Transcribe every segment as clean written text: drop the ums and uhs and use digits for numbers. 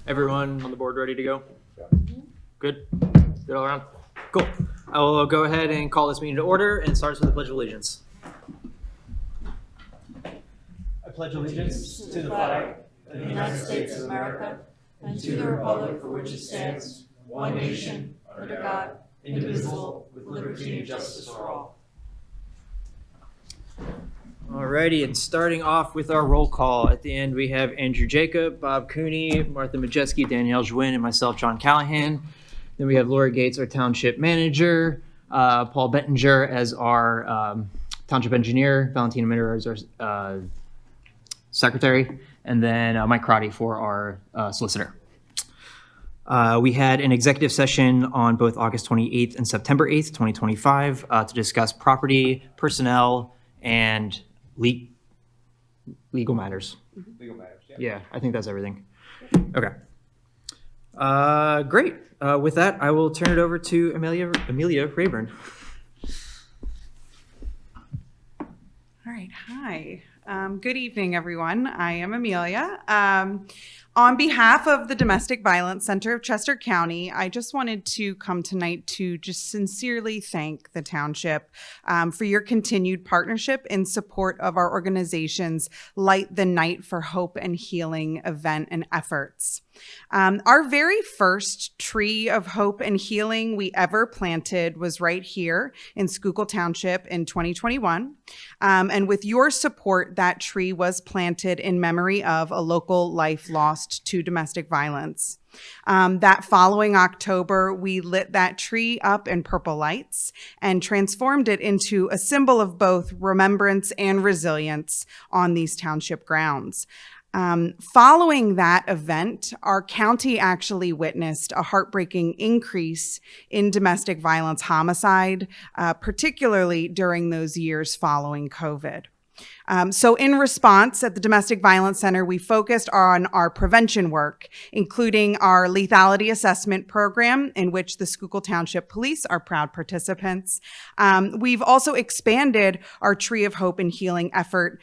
Everyone on the board ready to go? Good? Good all around? Cool. I will go ahead and call this meeting to order and starts with the Pledge of Allegiance. I pledge allegiance to the flag of the United States of America and to the republic for which it stands, one nation, under God, indivisible, with liberty and justice for all. Alrighty, and starting off with our roll call. At the end, we have Andrew Jacob, Bob Cooney, Martha Majeski, Danielle Jouin, and myself, John Callahan. Then we have Laura Gates, our township manager, Paul Bettinger as our township engineer, Valentina Mitter as our secretary, and then Mike Crotty for our solicitor. We had an executive session on both August 28th and September 8th, 2025 to discuss property, personnel, and legal matters. Legal matters, yeah. Yeah, I think that's everything. Okay. Great. With that, I will turn it over to Amelia Rayburn. All right. Hi. Good evening, everyone. I am Amelia. On behalf of the Domestic Violence Center of Chester County, I just wanted to come tonight to just sincerely thank the township for your continued partnership in support of our organization's Light the Night for Hope and Healing event and efforts. Our very first tree of hope and healing we ever planted was right here in Schuylkill Township in 2021. And with your support, that tree was planted in memory of a local life lost to domestic violence. That following October, we lit that tree up in purple lights and transformed it into a symbol of both remembrance and resilience on these township grounds. Following that event, our county actually witnessed a heartbreaking increase in domestic violence homicide, particularly during those years following COVID. So in response at the Domestic Violence Center, we focused on our prevention work, including our lethality assessment program, in which the Schuylkill Township Police are proud participants. We've also expanded our Tree of Hope and Healing effort.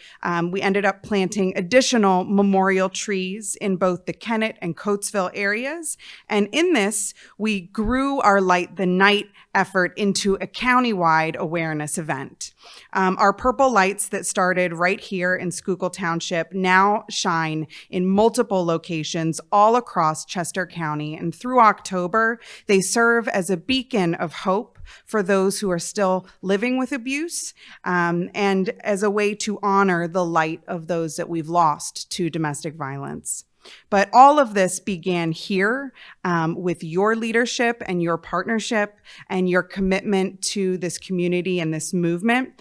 We ended up planting additional memorial trees in both the Kennett and Coatesville areas. And in this, we grew our Light the Night effort into a countywide awareness event. Our purple lights that started right here in Schuylkill Township now shine in multiple locations all across Chester County. And through October, they serve as a beacon of hope for those who are still living with abuse, and as a way to honor the light of those that we've lost to domestic violence. But all of this began here with your leadership and your partnership and your commitment to this community and this movement.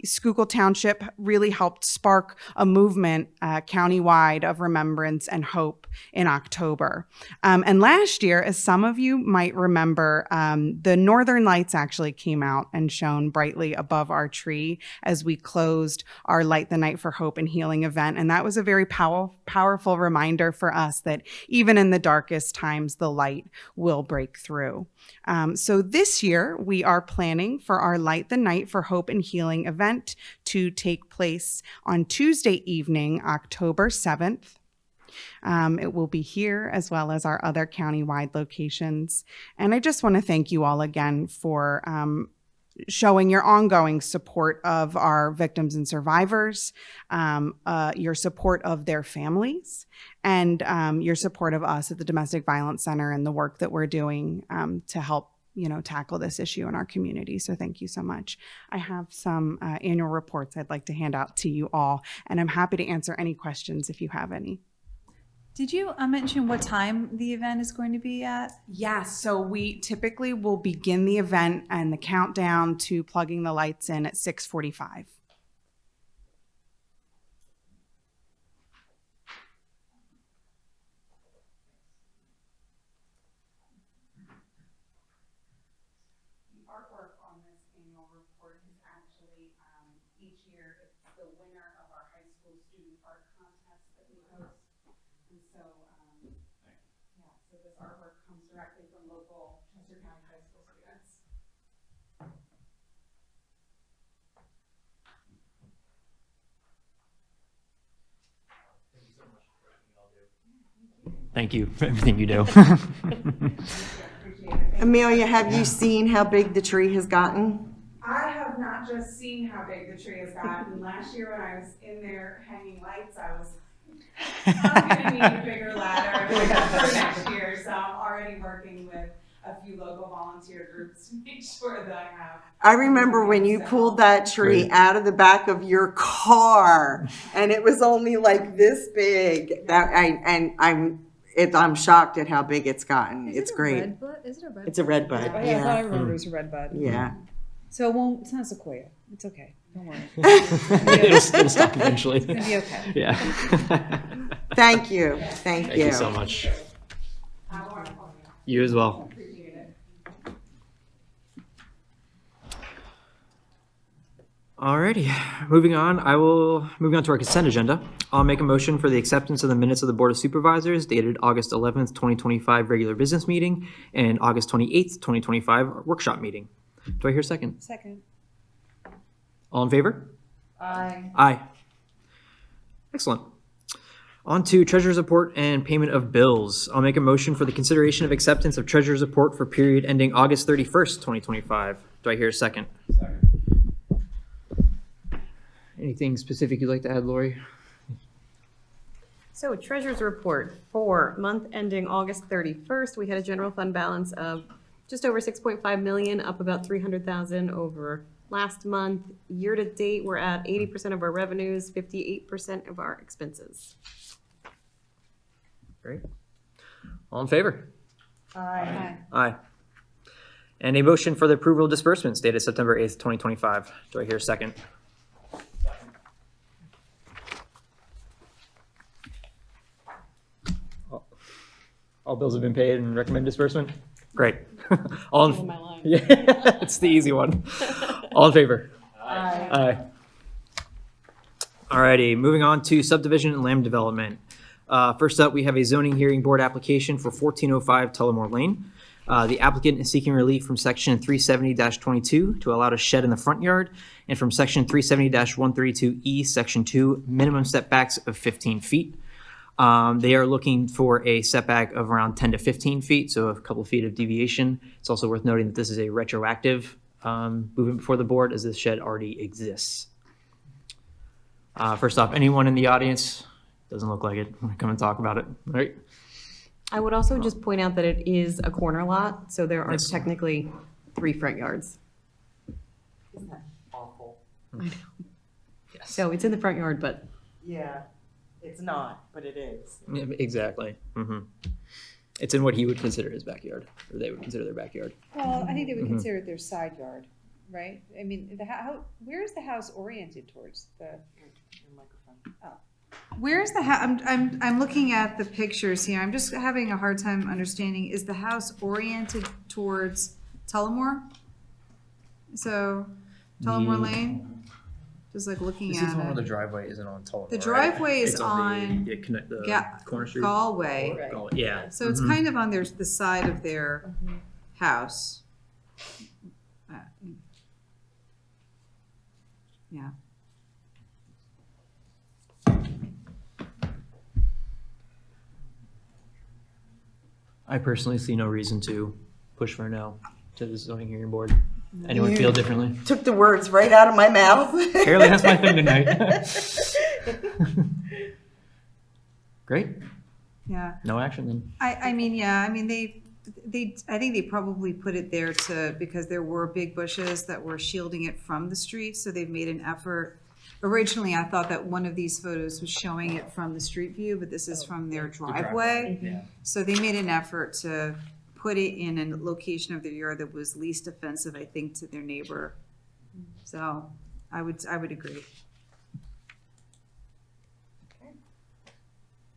Schuylkill Township really helped spark a movement countywide of remembrance and hope in October. And last year, as some of you might remember, the Northern Lights actually came out and shone brightly above our tree as we closed our Light the Night for Hope and Healing event. And that was a very powerful reminder for us that even in the darkest times, the light will break through. So this year, we are planning for our Light the Night for Hope and Healing event to take place on Tuesday evening, October 7th. It will be here as well as our other countywide locations. And I just want to thank you all again for showing your ongoing support of our victims and survivors, your support of their families, and your support of us at the Domestic Violence Center and the work that we're doing to help tackle this issue in our community. So thank you so much. I have some annual reports I'd like to hand out to you all, and I'm happy to answer any questions if you have any. Did you mention what time the event is going to be at? Yes, so we typically will begin the event and the countdown to plugging the lights in at 6:45. The artwork on this annual report is actually each year it's the winner of our high school student art contest that we host. And so, so this artwork comes directly from local Chester County high school students. Thank you so much for everything you all do. Thank you for everything you do. Amelia, have you seen how big the tree has gotten? I have not just seen how big the tree has gotten. Last year when I was in there hanging lights, I'm gonna need a bigger ladder for next year. So I'm already working with a few local volunteer groups to make sure that I have. I remember when you pulled that tree out of the back of your car, and it was only like this big. I'm shocked at how big it's gotten. It's great. Is it a red? It's a red bud. Oh, yeah, I thought I remember it was a red bud. Yeah. So it won't. It's not sequoia. It's okay. Don't worry. It'll stop eventually. It's gonna be okay. Yeah. Thank you. Thank Thank you so much. You as well. Alrighty, moving on to our consent agenda. I'll make a motion for the acceptance of the minutes of the Board of Supervisors dated August 11th, 2025 regular business meeting and August 28th, 2025 workshop meeting. Do I hear a second? Second. All in favor? Aye. Aye. Excellent. On to Treasurer's Report and payment of bills. I'll make a motion for the consideration of acceptance of Treasurer's Report for period ending August 31st, 2025. Do I hear a second? Second. Anything specific you'd like to add, Lori? So treasurer's report for month ending August 31st, we had a general fund balance of just over 6.5 million, up about 300,000 over last month. Year to date, we're at 80% of our revenues, 58% of our expenses. Great. All in favor? Aye. Aye. And a motion for the approval of disbursements dated September 8th, 2025. Do I hear a second? All bills have been paid and recommend disbursement? Great. All in, yeah, it's the easy one. All in favor? Aye. Aye. Alrighty, moving on to subdivision and land development. First up, we have a zoning hearing board application for 1405 Tullamore Lane. The applicant is seeking relief from section 370-22 to allow a shed in the front yard, and from section 370-132E, section 2, minimum setbacks of 15 feet. They are looking for a setback of around 10 to 15 feet, so a couple of feet of deviation. It's also worth noting that this is a retroactive movement before the board, as this shed already exists. First off, anyone in the audience, doesn't look like it, come and talk about it, all right? I would also just point out that it is a corner lot, so there are Yes. technically 3 front yards. Isn't that awful? Yes. So it's in the front yard, but Yeah, it's not, but it is. Yeah, exactly. It's in what he would consider his backyard, or they would consider their backyard. Well, I think they would consider it their side yard, right? I mean, where is the house oriented towards the? Where is the house? I'm looking at the pictures here. I'm just having a hard time understanding. Is the house oriented towards Tullamore? So, Tullamore Lane? Just like looking This is at one where the it. driveway isn't on Tullamore. The right? driveway is It's on the, connect the corner street. Galway. Galway, yeah. So it's kind of on the side of their house. Yeah. I personally see no reason to push for a no to the zoning hearing board. Anyone feel differently? Took the words right out of my mouth. Apparently that's my thing tonight. Great. Yeah. No action then. I mean, I think they probably put it there because there were big bushes that were shielding it from the street, so they've made an effort. Originally, I thought that one of these photos was showing it from the street view, but this is from their driveway. Yeah. So they made an effort to put it in a location of their yard that was least offensive, I think, to their neighbor. So I would agree.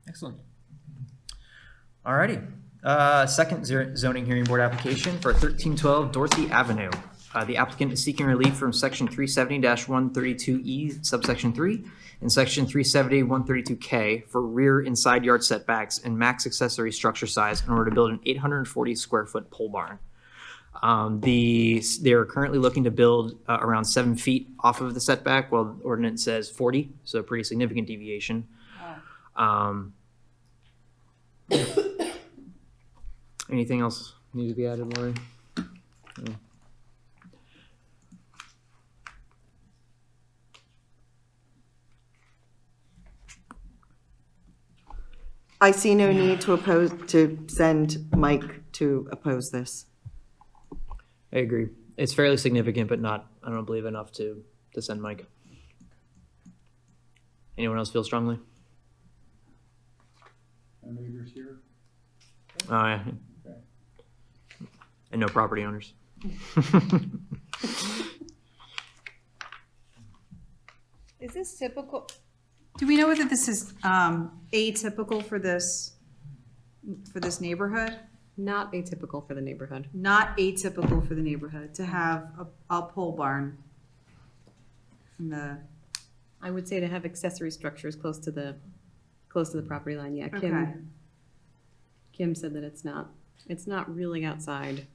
Excellent. Alrighty. Second zoning hearing board application for 1312 Dorothy Avenue. The applicant is seeking relief from section 370-132E subsection 3 and section 370-132K for rear and side yard setbacks and max accessory structure size in order to build an 840 square foot pole barn. They are currently looking to build around 7 feet off of the setback, while the ordinance says 40, so a pretty significant deviation. Anything else need to be added, Lori? No. I see no need to send Mike to oppose this. I agree. It's fairly significant, but not, I don't believe, enough to send Mike. Anyone else feel strongly? Neighbors here? Oh, yeah. Okay. And no property owners. Is this typical? Do we know whether this is atypical for this neighborhood? Not atypical for the neighborhood. Not atypical for the neighborhood to have a pole barn in the, I would say to have accessory structures close to the property line, yeah. okay. Kim said that it's not really outside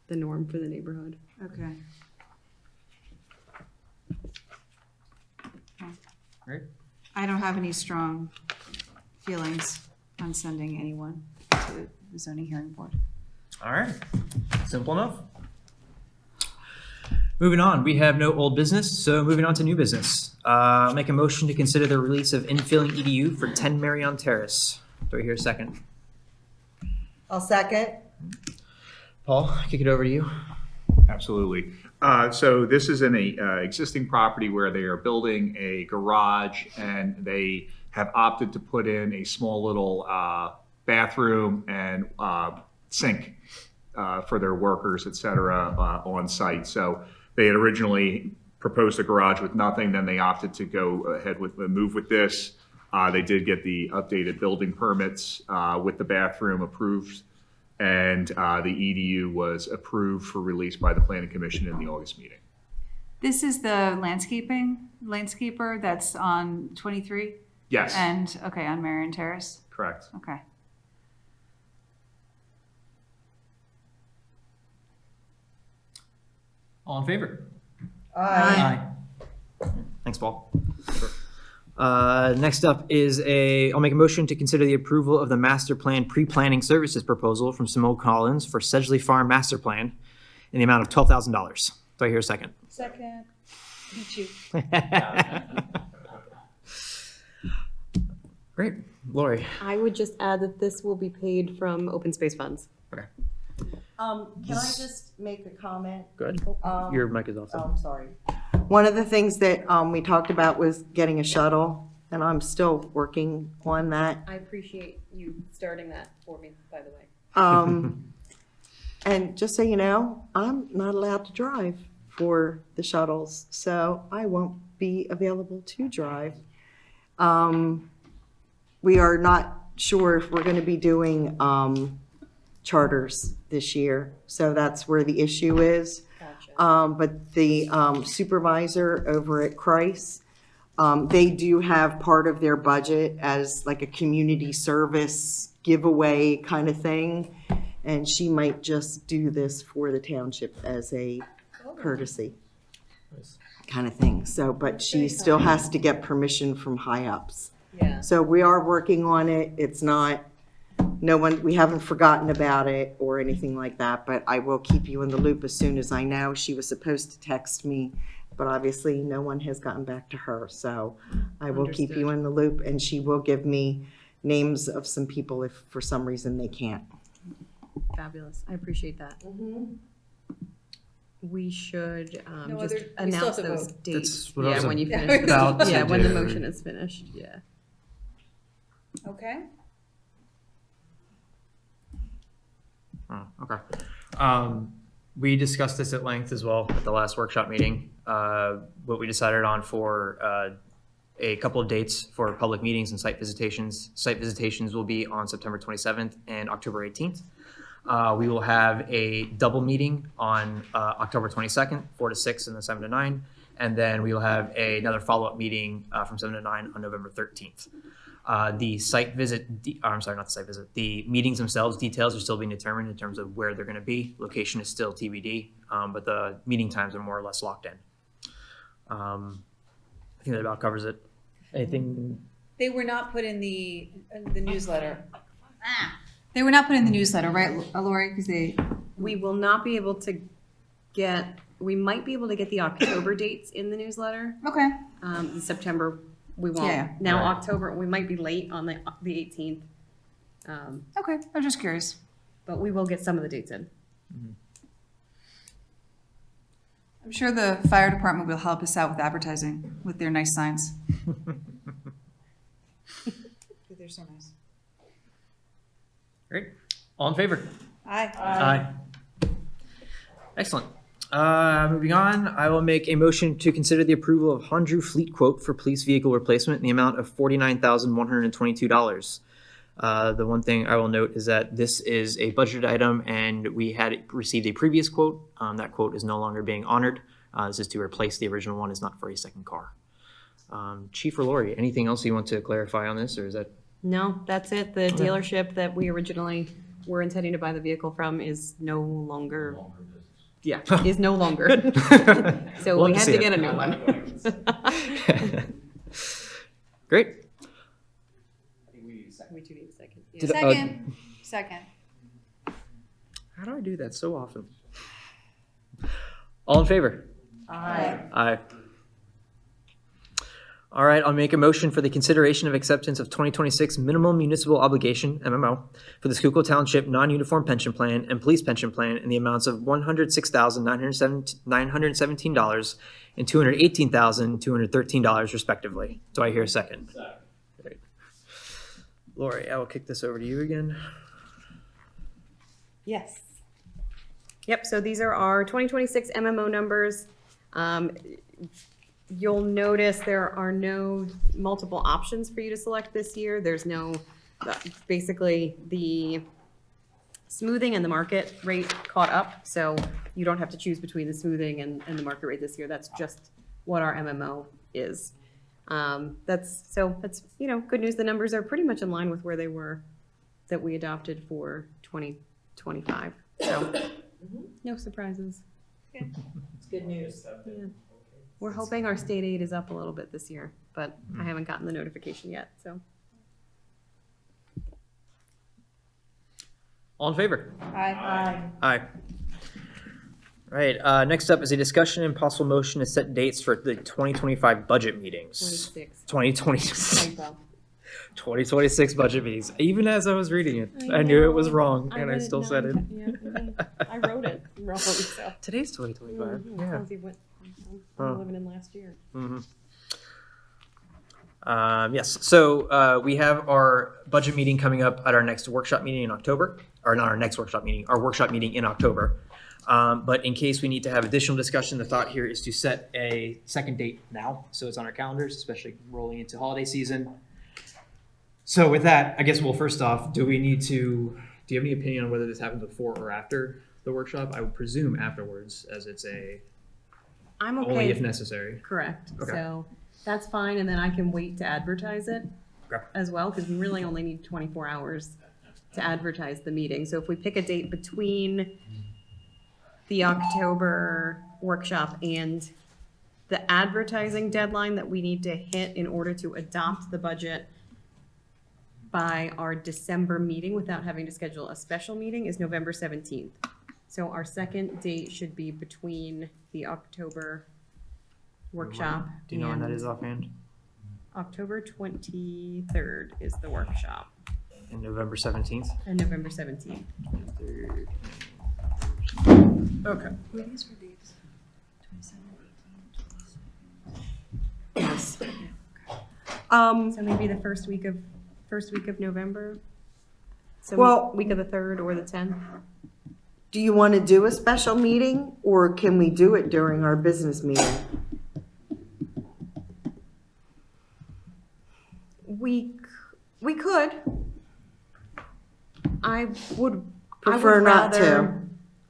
the norm for the neighborhood. Okay. Great. I don't have any strong feelings on sending anyone to the zoning hearing board. All right. Simple enough. Moving on, we have no old business, so moving on to new business. Make a motion to consider the release of infilling EDU for 10 Marion Terrace. Do I hear a second? I'll second. Paul, kick it over to you. Absolutely. So this is in a existing property where they are building a garage, and they have opted to put in a small little bathroom and sink for their workers, et cetera, on site. So they had originally proposed a garage with nothing, then they opted to go ahead with move with this. They did get the updated building permits with the bathroom approved, and the EDU was approved for release by the Planning Commission in the August meeting. This is the landscaper that's on 23? Yes, And, okay, on Marion Terrace? correct. Okay. All in favor? Aye. Thanks, Paul. Next up is I'll make a motion to consider the approval of the master plan pre-planning services proposal from Simone Collins for Sedgley Farm Master Plan in the amount of $12,000. Do I hear a second? Second. Beat you. Great. Lori. I would just add that this will be paid from open space funds. Okay. Can I just make a comment? Good. Um, Your mic is off. Oh, I'm sorry. One of the things that we talked about was getting a shuttle, and I'm still working on that. I appreciate you starting that for me, by the way. And just so you know, I'm not allowed to drive for the shuttles, so I won't be available to drive. We are not sure if we're going to be doing charters this year, so that's where the issue is. Gotcha. But the supervisor over at Christ, they do have part of their budget as like a community service giveaway kind of thing. And she might just do this for the township as a courtesy kind of thing. So, but she still has to get permission from high ups. Yeah. So we are working on it. It's not, we haven't forgotten about it or anything like that, but I will keep you in the loop as soon as I know. She was supposed to text me, but obviously no one has gotten back to her. So I will keep you in the loop, and she will give me names of some people if for some reason they can't. Fabulous. I appreciate that. We should No just other- we still announce have to those vote. dates. That's what I was when you Yeah. finish. about Yeah, to when the do. motion is finished, yeah. Okay. Oh, okay. We discussed this at length as well at the last workshop meeting. What we decided on for a couple of dates for public meetings and site visitations. Site visitations will be on September 27th and October 18th. We will have a double meeting on October 22nd, 4 to 6 and then 7 to 9. And then we will have another follow-up meeting from 7 to 9 on November 13th. The site visit, I'm sorry, not the site visit, the meetings themselves, details are still being determined in terms of where they're going to be. Location is still TBD, but the meeting times are more or less locked in. I think that about covers it. Anything? They were not put in the newsletter. They were not put in the newsletter, right, Lori? Because they, We will not be able to we might be able to get the October dates in the newsletter. okay. In September, we won't. Yeah. Now, Right. October, we might be late on the 18th. Okay, I was just curious. But we will get some of the dates in. I'm sure the fire department will help us out with advertising with their nice signs. They're so nice. Great. All in favor? Aye. Aye. Excellent. Moving on, I will make a motion to consider the approval of Hondru fleet quote for police vehicle replacement in the amount of $49,122. The one thing I will note is that this is a budgeted item and we had received a previous quote. That quote is no longer being honored. This is to replace the original one, it's not for a second car. Chief or Lori, anything else you want to clarify on this, or is that? No, that's it. The dealership that we originally were intending to buy the vehicle from is no longer. Yeah. Is no longer. So Love we to had see to it. get a new one. Great. We do need a second. Yeah. Did- Second. How do I do that so often? All in favor? Aye. Aye. All right, I'll make a motion for the consideration of acceptance of 2026 minimum municipal obligation, MMO, for the Schuylkill Township non-uniform pension plan and police pension plan in the amounts of $106,917 and $218,213 respectively. Do I hear a second? Great. Lori, I will kick this over to you again. Yes. Yep, so these are our 2026 MMO numbers. You'll notice there are no multiple options for you to select this year. There's no, basically, the smoothing and the market rate caught up, so you don't have to choose between the smoothing and the market rate this year. That's just what our MMO is. That's, you know, good news. The numbers are pretty much in line with where they were that we adopted for 2025. So, no surprises. It's good news. Yeah. We're hoping our state aid is up a little bit this year, but I haven't gotten the notification yet, so. All in favor? Aye. Aye. Right, next up is a discussion and possible motion to set dates for the 2025 budget meetings. 26. 2026 budget meetings. Even as I was reading it, I knew it was wrong, and I still said it. I wrote it wrong, so. Today's 2025, yeah. I'm living in last year. Yes, so we have our budget meeting coming up at our next workshop meeting in October, or not our next workshop meeting, our workshop meeting in October. But in case we need to have additional discussion, the thought here is to set a second date now, so it's on our calendars, especially rolling into holiday season. So with that, I guess, well, first off, do you have any opinion on whether this happens before or after the workshop? I would presume afterwards, as it's I'm only if okay, necessary. correct, Okay. so that's fine, and then I can wait to advertise it Okay. as well, because we really only need 24 hours to advertise the meeting. So if we pick a date between the October workshop and the advertising deadline that we need to hit in order to adopt the budget by our December meeting without having to schedule a special meeting is November 17th. So our second date should be between the October workshop Do you know when that and is offhand? October 23rd is the workshop, And November 17th? and November 17th. Okay. Yes. So maybe the first week of November? So Well- week of the 3rd or the 10th? Do you want to do a special meeting, or can we do it during our business meeting? We could. I would Prefer not rather- to.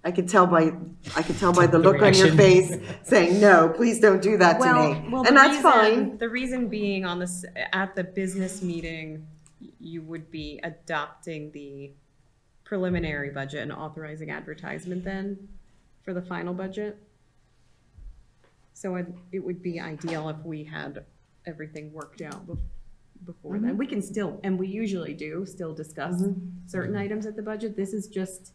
I could tell by the look on your reaction. face saying, no, please don't do that to me. the And that's reason- fine. The reason being on this, at the business meeting, you would be adopting the preliminary budget and authorizing advertisement then for the final budget. So it would be ideal if we had everything worked out before then. We can still, and we usually do, still discuss certain items at the budget. This is just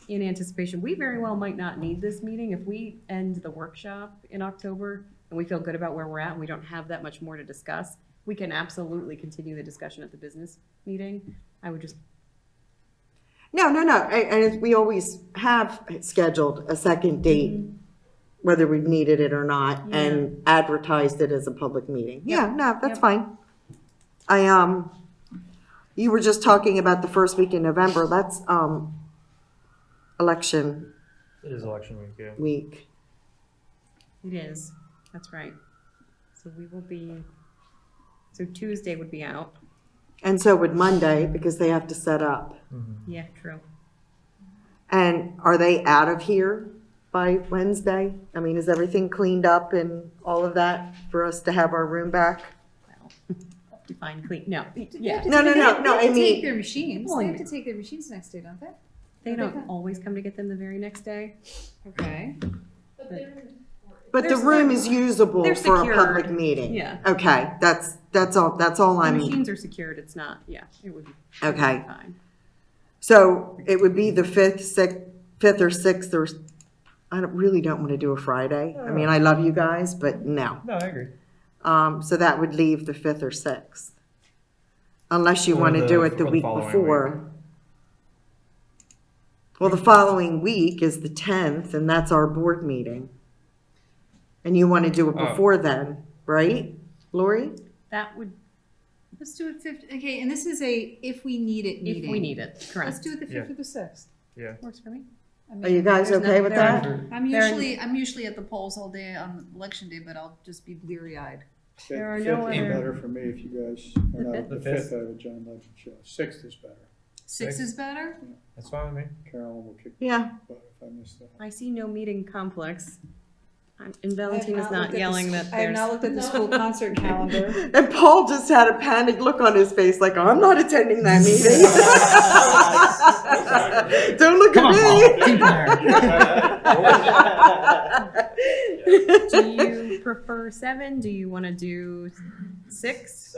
in anticipation. We very well might not need this meeting. If we end the workshop in October and we feel good about where we're at and we don't have that much more to discuss, we can absolutely continue the discussion at the business meeting. I would just, No. And we always have scheduled a second date, whether we've needed it or not, and advertised it as a public meeting. Yeah, no, that's fine. You were just talking about the first week in November. That's, election It is election week, yeah. week. it is, that's right. So we will be, so Tuesday would be out. And so would Monday, because they have to set up. Yeah, true. And are they out of here by Wednesday? I mean, is everything cleaned up and all of that for us to have our room back? Well, define clean, no, yeah. No, They have I to take mean, their machines. Well, They have to take their machines next day, don't they? They don't always come to get them the very next day. Okay. but the room is usable they're for a secured. public meeting. Yeah. Okay, that's all The I'm, machines are secured, it's not, yeah, it would be Okay. fine. so it would be the 5th or 6th, or, really don't want to do a Friday. I mean, I love you guys, but no. No, I agree. So that would leave the 5th or 6th. Unless you Or want to the- do it the or the week following before. Well, the following week is the 10th, and that's our board meeting. And you want to do it Oh. before then, right, Lori? That would, Let's do it 5th. Okay, and this is a if we need it meeting. if we need it, Let's correct. do it the 5th Yeah. or the 6th. Works for me. I mean, Are you guys There's okay no- with there that? I'm They're- usually at the polls all day on election day, but I'll just be bleary-eyed. There are Fifth no is other- better for me if you guys are not, The the fifth? fifth I have a John Legend show. 6th is better. 6 is better? That's fine with me. Carolyn will kick Yeah. my butt if I miss that. I see no meeting complex. And Valentin is not yelling that I have not there's, looked at the school concert calendar. And Paul just had a panic look on his face, like, I'm not attending that meeting. Don't look Come on, at me. do you prefer 7? Do you want to do 6?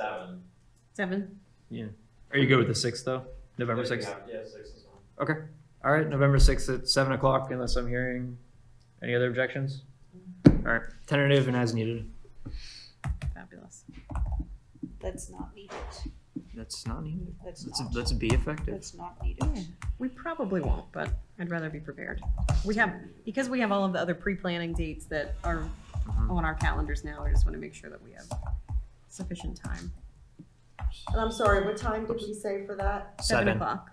7? Yeah. Are you good with the 6th, though? November 6th? Yeah, 6 is fine. Okay. All right, November 6th at 7 o'clock, unless I'm hearing any other objections? All right, tentative and as needed. Fabulous. That's not needed. That's not needed. That's Let's be effective. That's not needed. We probably won't, but I'd rather be prepared. Because we have all of the other pre-planning dates that are on our calendars now, I just want to make sure that we have sufficient time. And I'm sorry, what time did we say for that? 7 7. o'clock.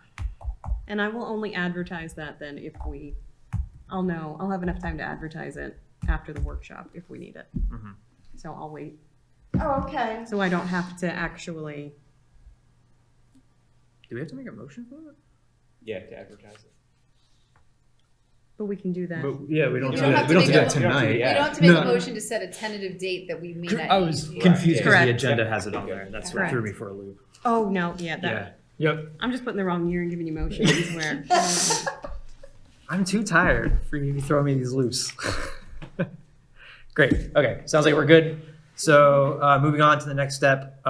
And I will only advertise that then if I'll have enough time to advertise it after the workshop if we need it. Mhm. So I'll wait, Oh, okay. so I don't have to actually, Do we have to make a motion for that? Yeah, to advertise it. but we can do that. Yeah, we don't You do don't that. have We to don't do make that a- tonight. You Yeah. don't have to make No. a motion to set a tentative date that we may not I need. was to. confused because the Correct. agenda has it on there. That's what Correct. threw me for a loop. Oh, no, yeah, Yeah. that, Yep. I'm just putting the wrong year and giving you motions where. I'm too tired for you to be throwing me these loops. Great. Okay. Sounds like we're good. So moving on to the next step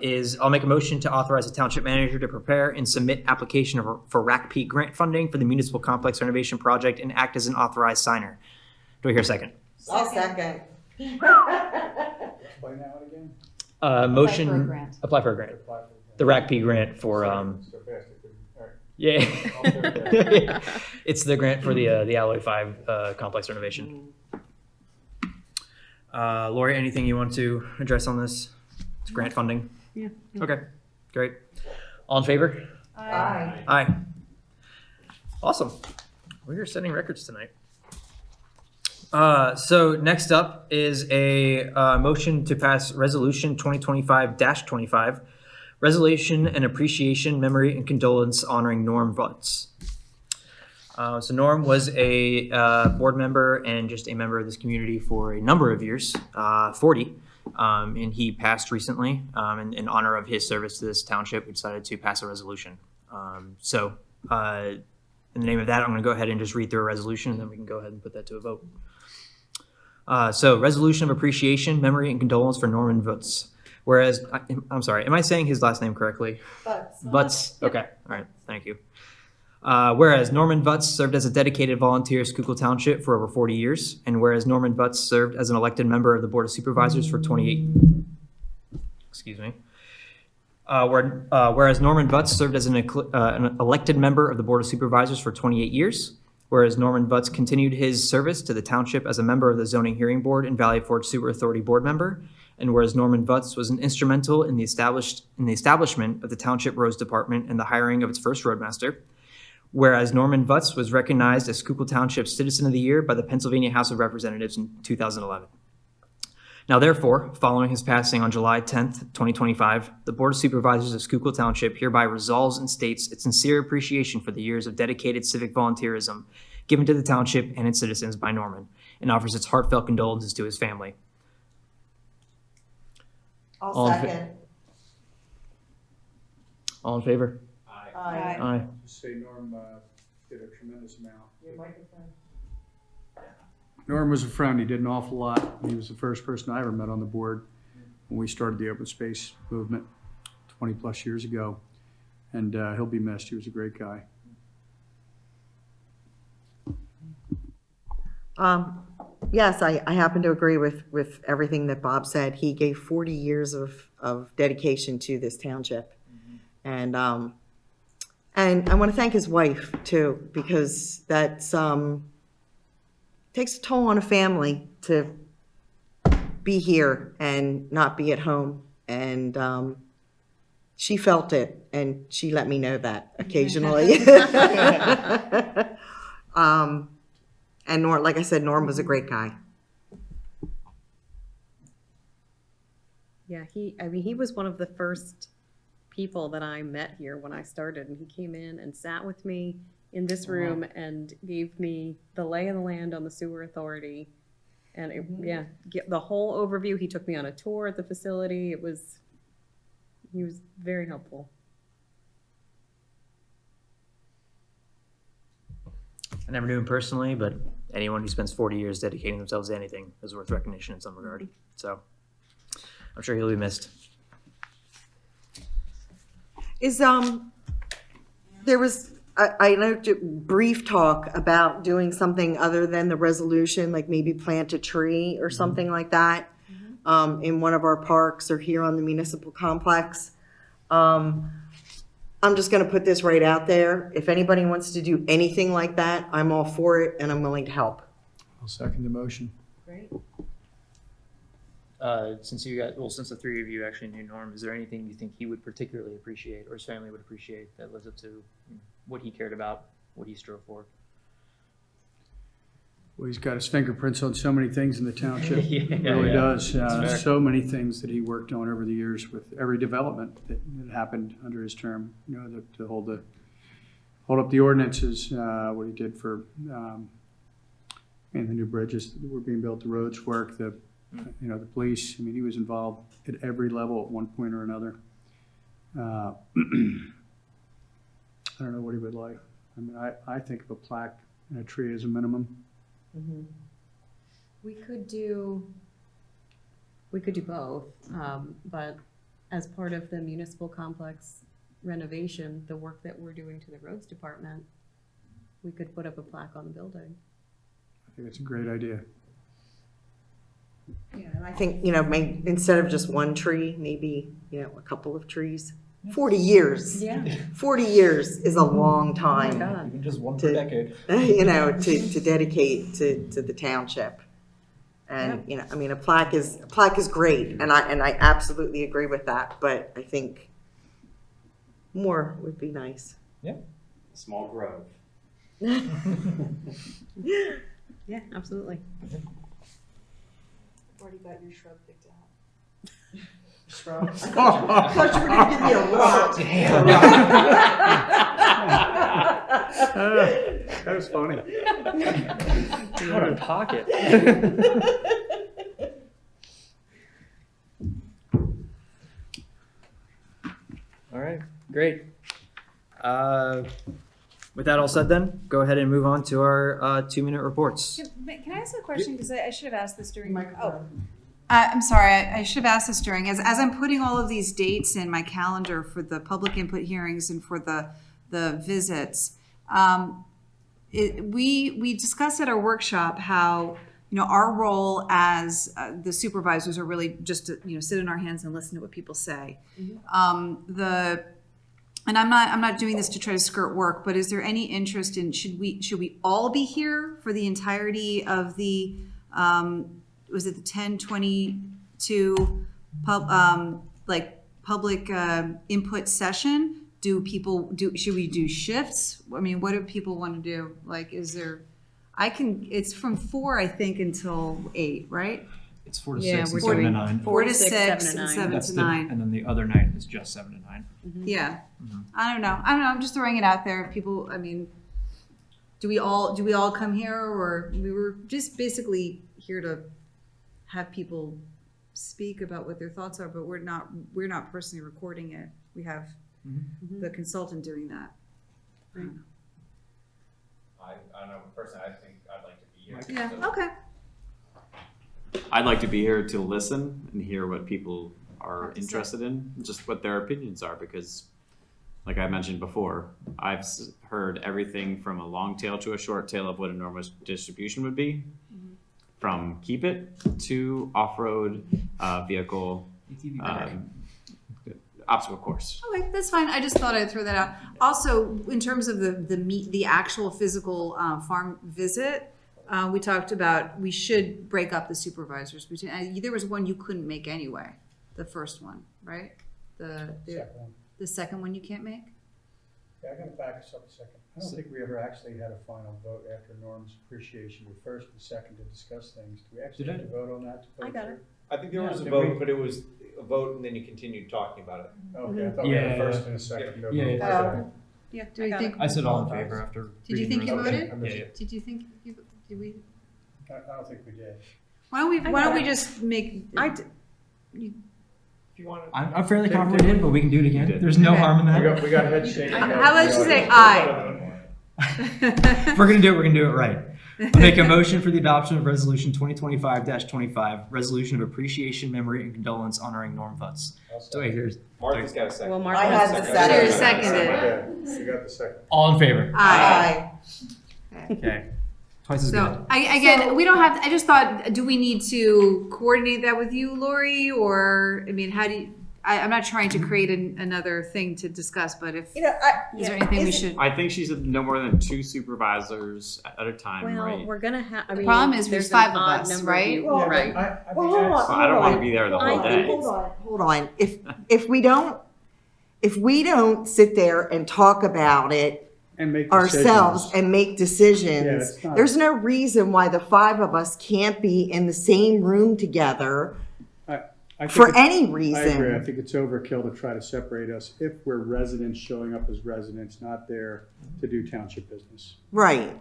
is I'll make a motion to authorize the township manager to prepare and submit application for RACP grant funding for the municipal complex renovation project and act as an authorized signer. Do I hear a second? I'll second. Explain that one again? Motion. grant. Apply for a grant. Apply for The RACP grant for So fast I couldn't, all right. yeah. I'll second that. It's the grant for the Alloy 5 complex renovation. Lori, anything you want to address on this? It's grant funding. Yeah. Okay, great. All in favor? Aye. Aye. Awesome. We are setting records tonight. So next up is a motion to pass Resolution 2025-25, Resolution and Appreciation, Memory, and Condolence honoring Norm Vutz. So Norm was a board member and just a member of this community for a number of years, 40, and he passed recently. In honor of his service to this township, we decided to pass a resolution. So in the name of that, I'm going to go ahead and just read through a resolution, and then we can go ahead and put that to a vote. So Resolution of Appreciation, Memory, and Condolence for Norman Vutz. Whereas, I'm sorry, am I saying his last name correctly? Vutz. Okay, all right, thank you. Whereas Norman Vutz served as a dedicated volunteer at Schuylkill Township for over 40 years, and whereas Norman Vutz served as an elected member of the Board of Supervisors for 28. Excuse me. Whereas Norman Vutz served as an elected member of the Board of Supervisors for 28 years, whereas Norman Vutz continued his service to the township as a member of the Zoning Hearing Board and Valley Forge Sewer Authority Board member, and whereas Norman Vutz was instrumental in the establishment of the Township Roads Department and the hiring of its first roadmaster, whereas Norman Vutz was recognized as Schuylkill Township Citizen of the Year by the Pennsylvania House of Representatives in 2011. Now, therefore, following his passing on July 10th, 2025, the Board of Supervisors of Schuylkill Township hereby resolves and states its sincere appreciation for the years of dedicated civic volunteerism given to the township and its citizens by Norman, and offers its heartfelt condolences to his family. I'll second. All in favor? Aye. Aye. Just say Norm did a tremendous amount. Your microphone. Norm was a friend. He did an awful lot. He was the first person I ever met on the board when we started the open space movement 20 plus years ago. And he'll be missed. He was a great guy. Yes, I happen to agree with everything that Bob said. He gave 40 years of dedication to this township. And I want to thank his wife too, because that's takes a toll on a family to be here and not be at home. And she felt it, and she let me know that occasionally. And Norm, like I said, Norm was a great guy. Yeah, he was one of the first people that I met here when I started, and he came in and sat with me in this room and gave me the lay of the land on the sewer authority. And get the whole overview. He took me on a tour at the facility. He was very helpful. I never knew him personally, but anyone who spends 40 years dedicating themselves to anything is worth recognition in some regard. So I'm sure he'll be missed. There was, I know, brief talk about doing something other than the resolution, like maybe plant a tree or something like that in one of our parks or here on the municipal complex. I'm just going to put this right out there. If anybody wants to do anything like that, I'm all for it, and I'm willing to help. I'll second the motion. Great. Since the three of you actually knew Norm, is there anything you think he would particularly appreciate or his family would appreciate that lives up to what he cared about, what he strove for? Well, he's got his fingerprints on so many things in the township. Yeah, He really yeah. does. fair. So many things that he worked on over the years with every development that happened under his term. You know, to hold up the ordinances, what he did for and the new bridges that were being built, the roads work, the police. I mean, he was involved at every level at one point or another. I don't know what he would like. I mean, I think of a plaque and a tree as a minimum. We could do both, but as part of the municipal complex renovation, the work that we're doing to the roads department, we could put up a plaque on the building. I think it's a great idea. Yeah, and I think, instead of just one tree, maybe, a couple of trees. 40 years. Yeah. 40 years is a long time. God. Even just one To- per decade. To dedicate to the township. And, a plaque is great, and I absolutely agree with that, but I think more would be nice. Small grove. Yeah, absolutely. Already got your shrub picked out. I thought you were gonna give me a lot. That was funny. Out of pocket. All right, great. With that all said then, go ahead and move on to our 2-minute reports. Can I ask a question? Because I should have asked this during. I'm sorry, I should have asked this during, as I'm putting all of these dates in my calendar for the public input hearings and for the visits. We discussed at our workshop how, our role as the supervisors are really just to, sit in our hands and listen to what people say. And I'm not doing this to try to skirt work, but is there any interest in, should we all be here for the entirety of the, was it the 10/22 public input session? Should we do shifts? I mean, what do people want to do? Like, it's from 4, I think, until 8, right? It's 4 to Yeah, 6 we're and 7 to doing 9. 4 to 6 7 and to 9. 7 That's to the- 9. And then the other night is just 7 to 9. Yeah. I don't know. I'm just throwing it out there. If people, I mean, do we all come here, or we were just basically here to have people speak about what their thoughts are, but we're not personally recording it. We have the consultant doing that. I don't know, personally, I think I'd like to be here. Yeah, okay. I'd like to be here to listen and hear what people are Have to say. interested in, just what their opinions are, because like I mentioned before, I've heard everything from a long tail to a short tail of what a normal distribution would be, from keep it to off-road vehicle obstacle course. Okay, that's fine. I just thought I'd throw that out. Also, in terms of the actual physical farm visit, we talked about we should break up the supervisors between. There was one you couldn't make anyway, the first one, right? The second one you can't make. Yeah, I gotta back us up a second. I don't think we ever actually had a final vote after Norm's appreciation. We first and second to discuss things. Do we actually Did have to vote on that? I got it. I think there was a did vote, we- but it was a vote and then you continued talking about it. Okay, I thought we had a Yeah. first and a second. No Yeah, vote. yeah. Okay. Yeah. I got it. I said all in favor after. Did you reading think the you resolution. voted? Yeah, yeah. Did you think did we? I don't think we did. Why don't we? I Why don't got we it. just make? If you want to. I'm fairly confident we did, but we can do it again. did. There's no Okay. harm in We got head shaking. How about you say aye? If we're gonna do it, we're gonna do it right. I'll make a motion for the adoption of Resolution 2025-25, Resolution of Appreciation, Memory, and Condolence honoring Norm Futz. Do I hear? Martha's got a second. Well, Mark I had the second. Sure, seconded. Okay, we got the second. All in favor? Aye. Okay. Twice as good. So again, we don't have. I just thought, do we need to coordinate that with you, Lori, or I mean, how do you? I'm not trying to create another thing to discuss, but if is there anything we should? I think she's no more than 2 supervisors at a time, Well, right? we're gonna have, I mean. problem is there's an 5 of odd us, number right? you- Well, Right. Well, hold on. Well, I don't want to be there the whole I day. think Hold on. If we don't sit there and talk about it And make ourselves decisions. and make Yeah, decisions, it's not- there's no reason why the 5 of us can't be in the same room together I think for it's- any I agree. I reason. think it's overkill to try to separate us if we're residents showing up as residents, not there to do township business. Right.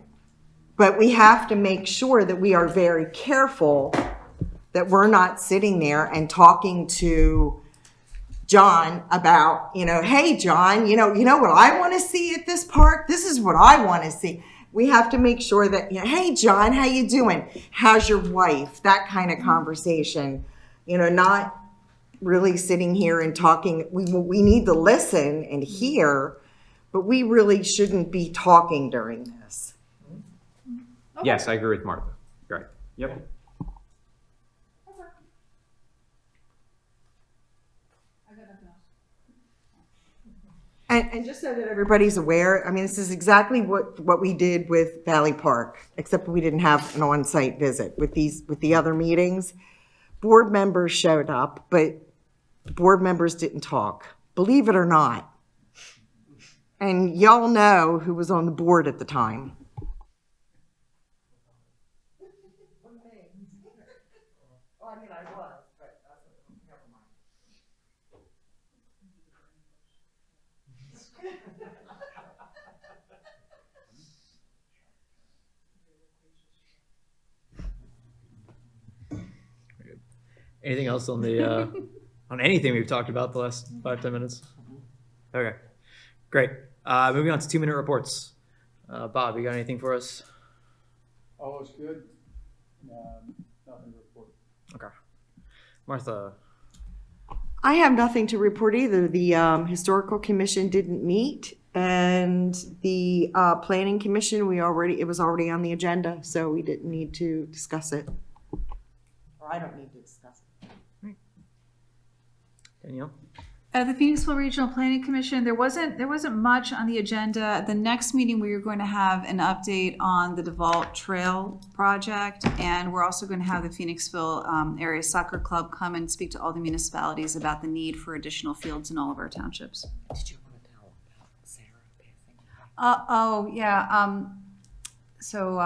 But we have to make sure that we are very careful that we're not sitting there and talking to John about, hey, John, you know what I want to see at this park? This is what I want to see. We have to make sure that, hey, John, how you doing? How's your wife? That kind of conversation, not really sitting here and talking. We need to listen and hear, but we really shouldn't be talking during this. Yes, I agree with Martha. Right. Yep. And just so that everybody's aware, I mean, this is exactly what we did with Valley Park, except we didn't have an on-site visit. With the other meetings, board members showed up, but board members didn't talk, believe it or not. And y'all know who was on the board at the time. Anything else on the on anything we've talked about the last 5-10 minutes? Okay, great. Moving on to 2-minute reports. Bob, you got anything for us? All is good. Nothing to report. Okay. Martha. I have nothing to report either. The Historical Commission didn't meet, and the Planning Commission, it was already on the agenda, so we didn't need to discuss it. Or I don't need to discuss it. Danielle? The Phoenixville Regional Planning Commission, there wasn't much on the agenda. The next meeting, we are going to have an update on the DeVault Trail project, and we're also going to have the Phoenixville Area Soccer Club come and speak to all the municipalities about the need for additional fields in all of our townships. Did you want to tell about Sarah passing? So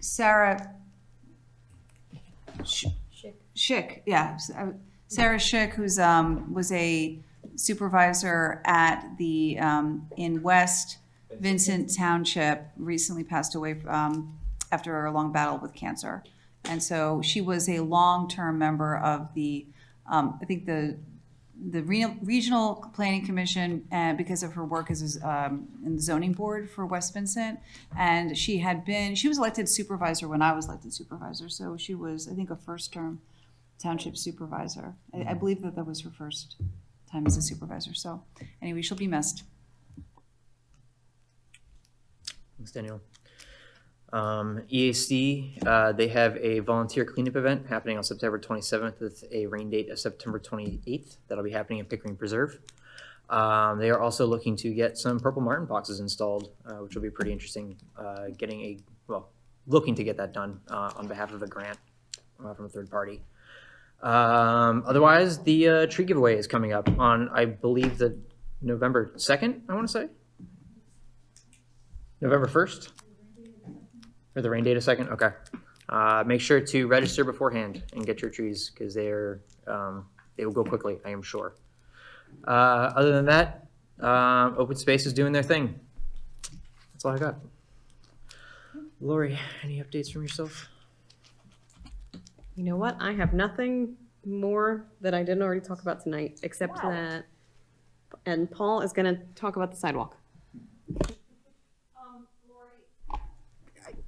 Sarah Schick, yeah. Sarah Schick, who's was a supervisor at the in West Vincent Township, recently passed away after a long battle with cancer, and so she was a long-term member of the I think the Regional Planning Commission, because of her work as in the zoning board for West Vincent, and she was elected supervisor when I was elected supervisor, so she was, I think, a first-term township supervisor. I believe that was her first time as a supervisor. So anyway, she'll be missed. Thanks, Daniel. EAC, they have a volunteer cleanup event happening on September 27th with a rain date of September 28th. That'll be happening in Pickering Preserve. They are also looking to get some Purple Martin boxes installed, which will be pretty interesting. Looking to get that done on behalf of a grant from a third party. Otherwise, the tree giveaway is coming up on, I believe, the November 2nd, I want to say. November 1st? Or the rain date a second? Okay. Make sure to register beforehand and get your trees, because they will go quickly, I am sure. Other than that, Open Space is doing their thing. That's all I got. Lori, any updates from yourself? You know what? I have nothing more that I didn't already talk about tonight, except that, and Paul is going to talk about the sidewalk.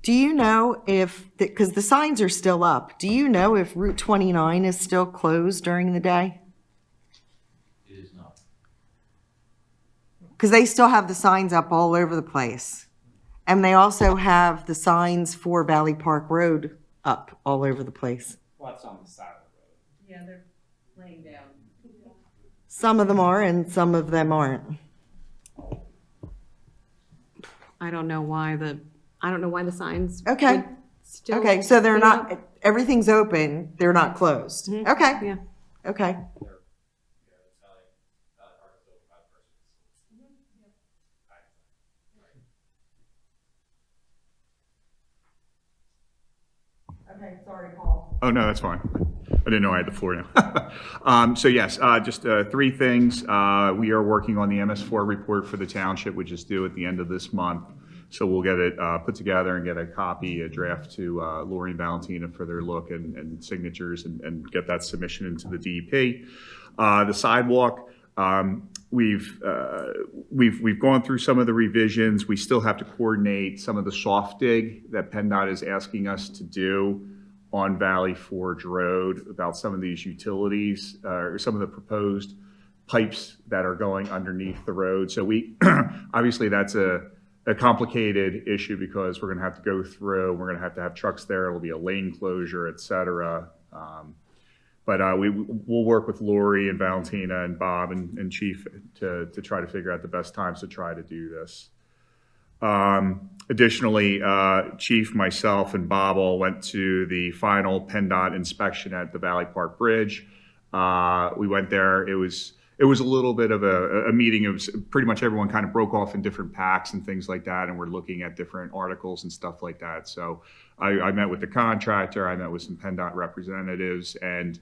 Do you know because the signs are still up, do you know if Route 29 is still closed during the day? It is not. Because they still have the signs up all over the place. And they also have the signs for Valley Park Road up all over the place. Well, that's on the side of the road. Yeah, they're laying down. Some of them are and some of them aren't. I don't know why the signs. Okay. would still Okay, so they're be not, up. everything's open, they're not closed. Mhm. Okay, Yeah. okay. Okay, sorry, Paul. Oh, no, that's fine. I didn't know I had the floor now. So yes, just three things. We are working on the MS4 report for the township, which is due at the end of this month. So we'll get it put together and get a copy, a draft to Lori and Valentina for their look and signatures and get that submission into the DEP. The sidewalk, we've gone through some of the revisions. We still have to coordinate some of the soft dig that PennDOT is asking us to do on Valley Forge Road about some of these utilities or some of the proposed pipes that are going underneath the road. So we, obviously that's a complicated issue because we're gonna have to go through, we're gonna have trucks there, it'll be a lane closure, et cetera. But we'll work with Lori and Valentina and Bob and Chief to try to figure out the best times to try to do this. Additionally, Chief, myself, and Bob all went to the final PennDOT inspection at the Valley Park Bridge. We went there. It was a little bit of a meeting. It was pretty much everyone kind of broke off in different packs and things like that, and we're looking at different articles and stuff like that. So I met with the contractor. I met with some PennDOT representatives, and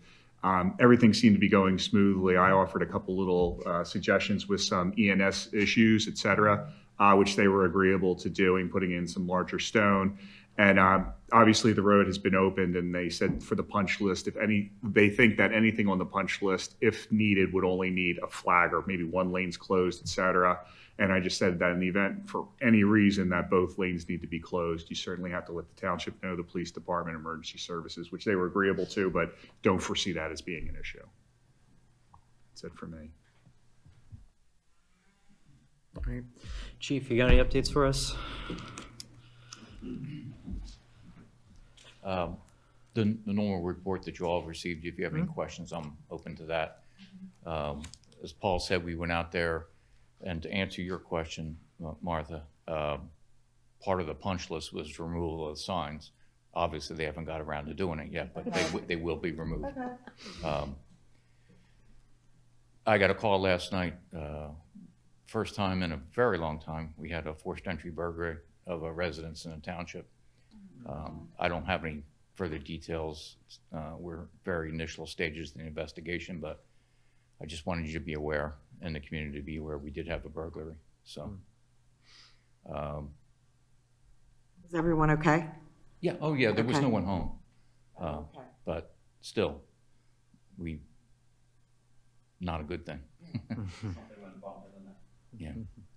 everything seemed to be going smoothly. I offered a couple little suggestions with some ENS issues, et cetera, which they were agreeable to doing, putting in some larger stone. And obviously, the road has been opened, and they said for the punch list, they think that anything on the punch list, if needed, would only need a flag or maybe one lane's closed, et cetera. And I just said that in the event, for any reason, that both lanes need to be closed, you certainly have to let the township know, the police department, emergency services, which they were agreeable to, but don't foresee that as being an issue. That's it for me. All right. Chief, you got any updates for us? The normal report that you all have received, if you have any questions, I'm open to that. As Paul said, we went out there, and to answer your question, Martha, part of the punch list was removal of signs. Obviously, they haven't got around to doing it yet, but they will be removed. I got a call last night, first time in a very long time. We had a forced entry burglary of a residence in a township. I don't have any further details. We're very initial stages of the investigation, but I just wanted you to be aware and the community to be aware we did have a burglary. So, Is everyone okay? yeah, oh yeah, there was Okay. no one home. Okay. But still, not a good thing. Yeah,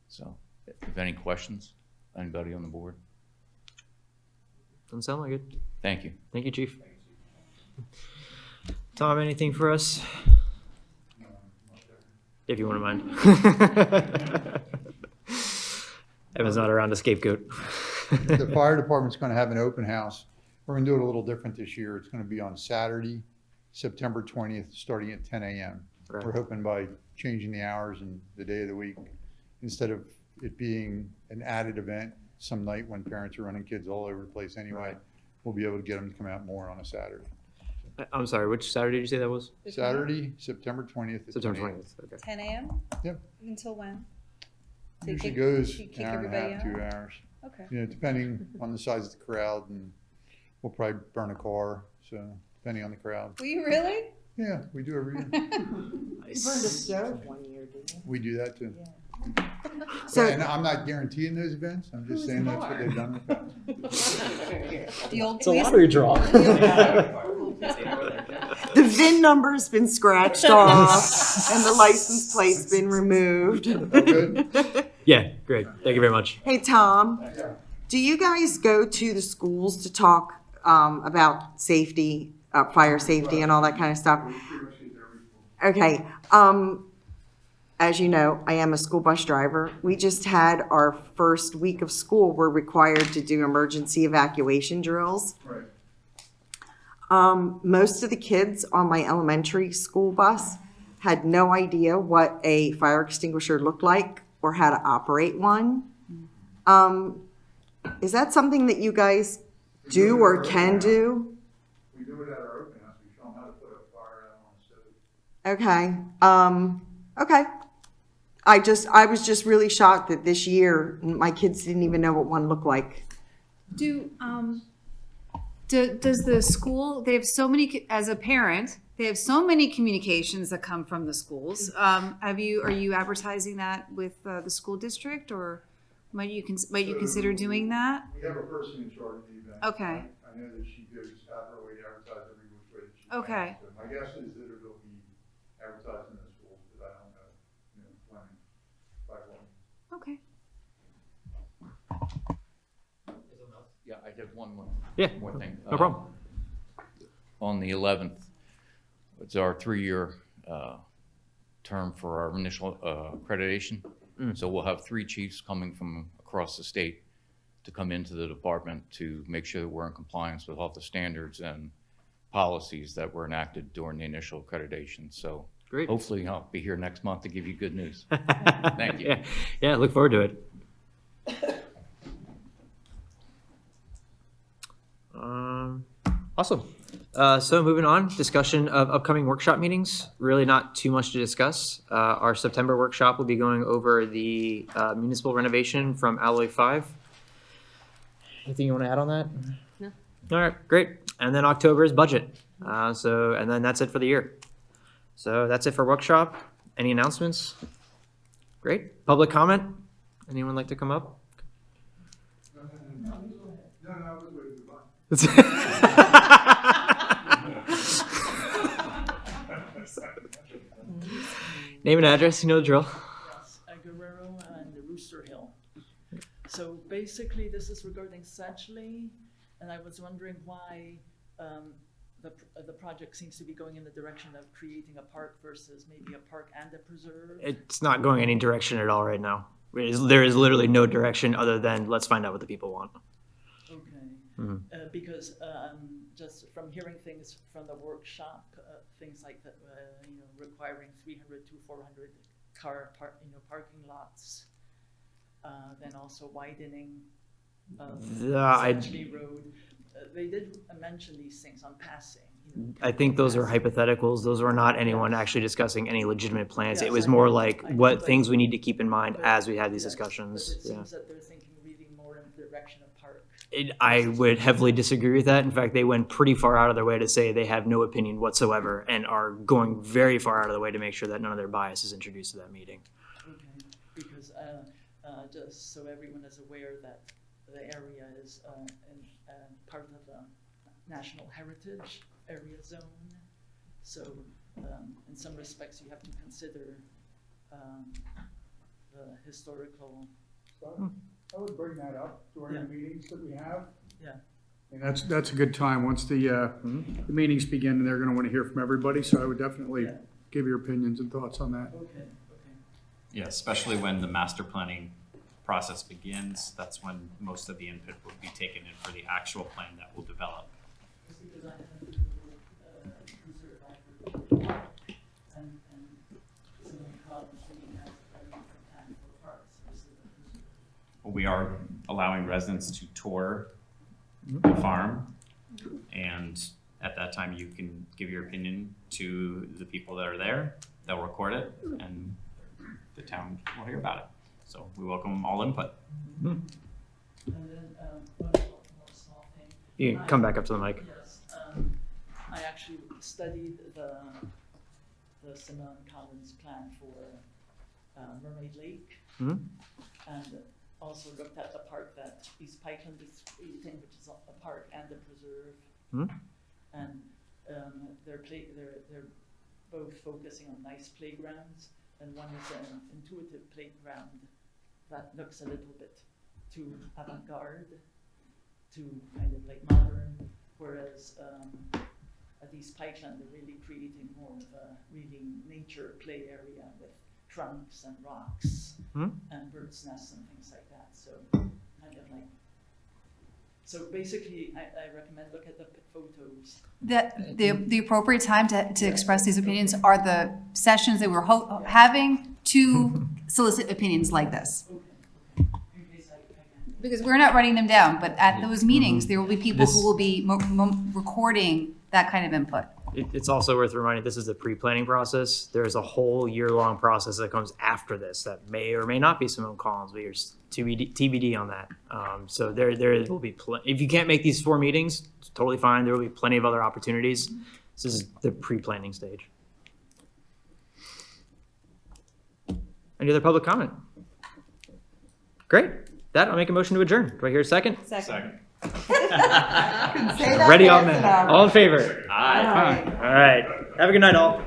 so if any questions, anybody on the board? Doesn't sound like it. Thank you. Thank you, Chief. Tom, anything for us? If you wouldn't mind. Evan's not around to scapegoat. The fire department's gonna have an open house. We're gonna do it a little different this year. It's gonna be on Saturday, September 20th, starting at 10 a.m. Right. We're hoping by changing the hours and the day of the week, instead of it being an added event some night when parents are running kids all over the place anyway, we'll be able to get them to come out more on a Saturday. I'm sorry, which Saturday did you say that was? Saturday, September 20th. at September 10 a.m. 20th. Okay. 10 a.m.? Yep. Until when? Usually kick- goes you kick an hour and a everybody half, out? 2 hours. Okay. You know, depending on the size of the crowd, and we'll probably burn a car, so depending on the crowd. Will you really? Yeah, we do every year. You burned a stove one year, didn't you? We do that too. So, And I'm not guaranteeing those events, I'm just saying that's what they've done in the past. The old It's a police? lottery draw. the VIN number's been scratched off and the license plate's been removed. Oh, good? Yeah, great. Thank you very much. Hey, Tom, do you guys go to the schools to talk about safety, fire safety and all that kind of stuff? Okay, as you know, I am a school bus driver. We just had our first week of school. We're required to do emergency evacuation drills. Right. Most of the kids on my elementary school bus had no idea what a fire extinguisher looked like or how to operate one. Is that something that you guys do or can do? We do it at our open house, we show them how to put a fire out on a stove. Okay, okay. I was just really shocked that this year, my kids didn't even know what one looked like. Does the school, they have so many, as a parent, they have so many communications that come from the schools. Are you advertising that with the school district, or might you consider doing that? We have a person in charge of the event. Okay. I know that she goes out her way to advertise every which way that she can. Okay. So my guess is that it'll be advertised in the schools, but I don't know, when, by when. Okay. Yeah, I have one more. Yeah, More thing. no problem. On the 11th, it's our 3-year term for our initial accreditation. So we'll have 3 chiefs coming from across the state to come into the department to make sure that we're in compliance with all the standards and policies that were enacted during the initial accreditation. So Great. hopefully I'll be here next month to give you good news. Thank you. Yeah, look forward to it. Awesome. So moving on, discussion of upcoming workshop meetings. Really not too much to discuss. Our September workshop will be going over the municipal renovation from Alloy 5. Anything you want to add on that? No. All right, great. And then October is budget. And then that's it for the year. So that's it for workshop. Any announcements? Great. Public comment? Anyone like to come up? No, I was waiting. Name and address, you know the drill. Yes, Guerrero and Rooster Hill. So basically, this is regarding Sedgley, and I was wondering why the project seems to be going in the direction of creating a park versus maybe a park and a preserve. It's not going any direction at all right now. There is literally no direction other than let's find out what the people want. Okay. Because just from hearing things from the workshop, things like that, requiring 300 to 400 parking lots, then also widening Sedgley Road. They did mention these things on passing. I think those are hypotheticals. Those were not anyone actually discussing any legitimate plans. Yes, It was I more know. like I know, what but- things we need to keep in mind as we had these Yes, discussions. But it Yeah. seems that they're thinking really more in the direction of park. I would heavily disagree with that. In fact, they went pretty far out of their way to say they have no opinion whatsoever and are going very far out of the way to make sure that none of their bias is introduced to that meeting. Okay, because just so everyone is aware that the area is part of the National Heritage Area Zone. So in some respects, you have to consider the historical. I would bring that up during the meetings that we have. Yeah. And that's a good time, once the meetings begin, and they're gonna wanna hear from everybody, so I would definitely Yeah. give your opinions and thoughts on that. Okay. Yeah, especially when the master planning process begins, that's when most of the input will be taken in for the actual plan that will develop. Because I have to consider that and someone called me has a different time for parks. We are allowing residents to tour the farm, and at that time you can give your opinion to the people that are there. They'll record it, and the town will hear about it. So we welcome all input. And then one more small thing. You can come back up to the mic. Yes, I actually studied the Simone Collins plan for Mermaid Lake. Mhm. And also looked at the park that East Pikeland is creating, which is a park and a preserve. Mhm. And they're both focusing on nice playgrounds, and one is an intuitive playground that looks a little bit too avant-garde, too kind of like modern, whereas at East Pikeland they're really creating more of a really nature play area with trunks and rocks and bird's nests and things like that. So kind of like, so basically I recommend look at the photos. The appropriate time to express these opinions are the sessions that we're having to solicit opinions like this. Okay. In case I can. Because we're not writing them down, but at those meetings, there will be people This- who will be recording that kind of input. It's also worth reminding, this is the pre-planning process. There's a whole year-long process that comes after this that may or may not be Simone Collins. There's TBD on that. So there will be, if you can't make these 4 meetings, it's totally fine. There will be plenty of other opportunities. This is the pre-planning stage. Any other public comment? Great. That, I'll make a motion to adjourn. Do I hear a second? Second. Ready on that. All in favor? Aye. All right. Have a good night, all.